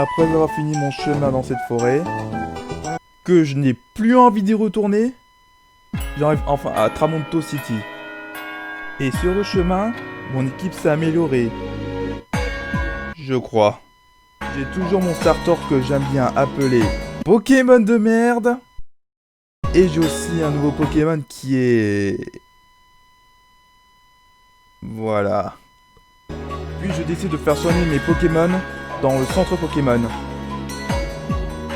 Après avoir fini mon chemin dans cette forêt, que je n'ai plus envie d'y retourner, j'arrive enfin à Tramonto City. Et sur le chemin, mon équipe s'est améliorée. Je crois. J'ai toujours mon starter que j'aime bien appeler Pokémon de merde. Et j'ai aussi un nouveau Pokémon qui est... Voilà. Puis je décide de faire soigner mes Pokémon dans le centre Pokémon.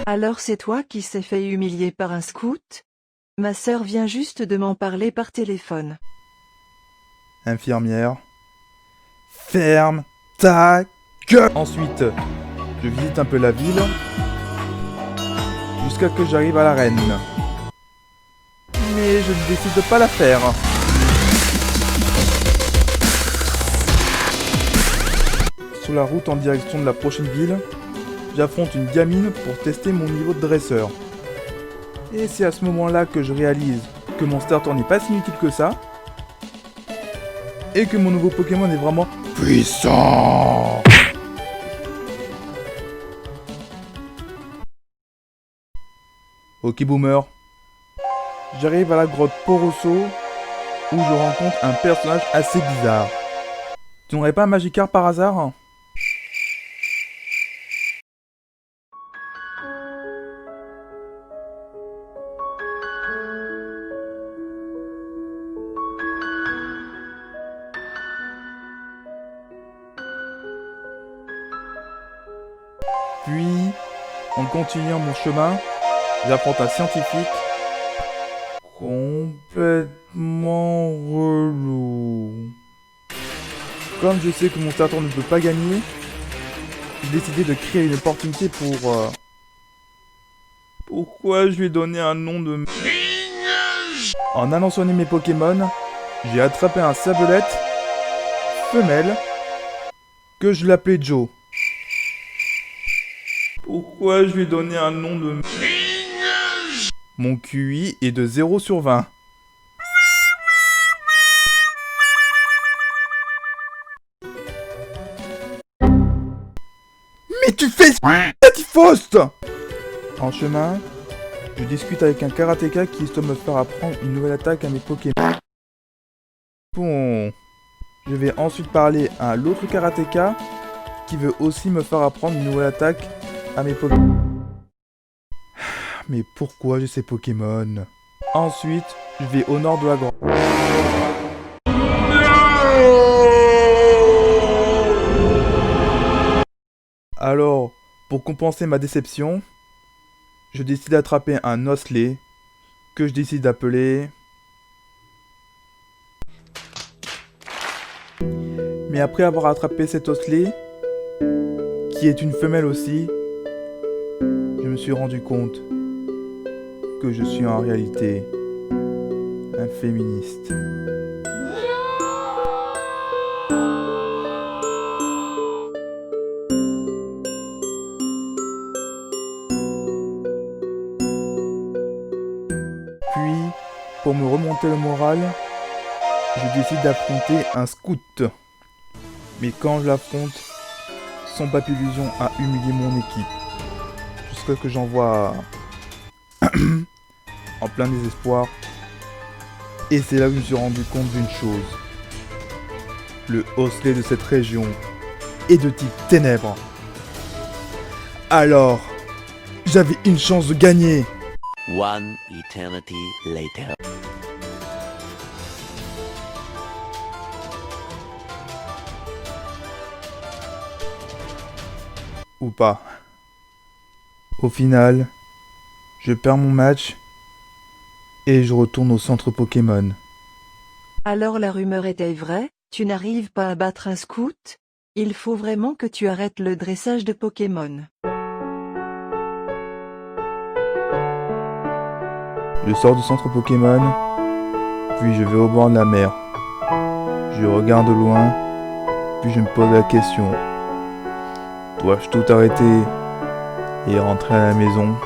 Alors c'est toi qui s'est fait humilier par un scout? Ma sœur vient juste de m'en parler par téléphone. Infirmière. Ferme ta gueule. Ensuite, je visite un peu la ville. Jusqu'à que j'arrive à l'arène. Mais je ne décide de pas la faire. Sur la route en direction de la prochaine ville, j'affronte une gamine pour tester mon niveau de dresseur. Et c'est à ce moment-là que je réalise que mon starter n'est pas si inutile que ça. Et que mon nouveau Pokémon est vraiment puissant. Ok boomer. J'arrive à la grotte Poroso où je rencontre un personnage assez bizarre. Tu n'aurais pas un Magikarp par hasard? Puis, en continuant mon chemin, j'affronte un scientifique complètement relou. Comme je sais que mon starter ne peut pas gagner, j'ai décidé de créer une opportunité pour... Pourquoi je lui ai donné un nom de... En allant soigner mes Pokémon, j'ai attrapé un sablette femelle que je l'appelais Joe. Pourquoi je lui ai donné un nom de... Mon QI est de 0 sur 20. Mais tu fais Faust! En chemin, je discute avec un karatéka qui souhaite me faire apprendre une nouvelle attaque à mes Pokémon. Bon, je vais ensuite parler à l'autre karatéka qui veut aussi me faire apprendre une nouvelle attaque à mes Pokémon. Mais pourquoi j'ai ces Pokémon? Ensuite, je vais au nord de la grotte. Alors, pour compenser ma déception, je décide d'attraper un osselet que je décide d'appeler... Mais après avoir attrapé cet osselet, qui est une femelle aussi, je me suis rendu compte que je suis en réalité un féministe. Puis, pour me remonter le moral, je décide d'affronter un scout. Mais quand je l'affronte, son papillusion a humilié mon équipe. Jusqu'à ce que j'envoie en plein désespoir. Et c'est là que je me suis rendu compte d'une chose. Le osselet de cette région est de type ténèbres. Alors, j'avais une chance de gagner. One eternity later. Ou pas. Au final, je perds mon match et je retourne au centre Pokémon. Alors la rumeur était vraie? Tu n'arrives pas à battre un scout? Il faut vraiment que tu arrêtes le dressage de Pokémon. Je sors du centre Pokémon, puis je vais au bord de la mer. Je regarde au loin, puis je me pose la question. Dois-je tout arrêter et rentrer à la maison?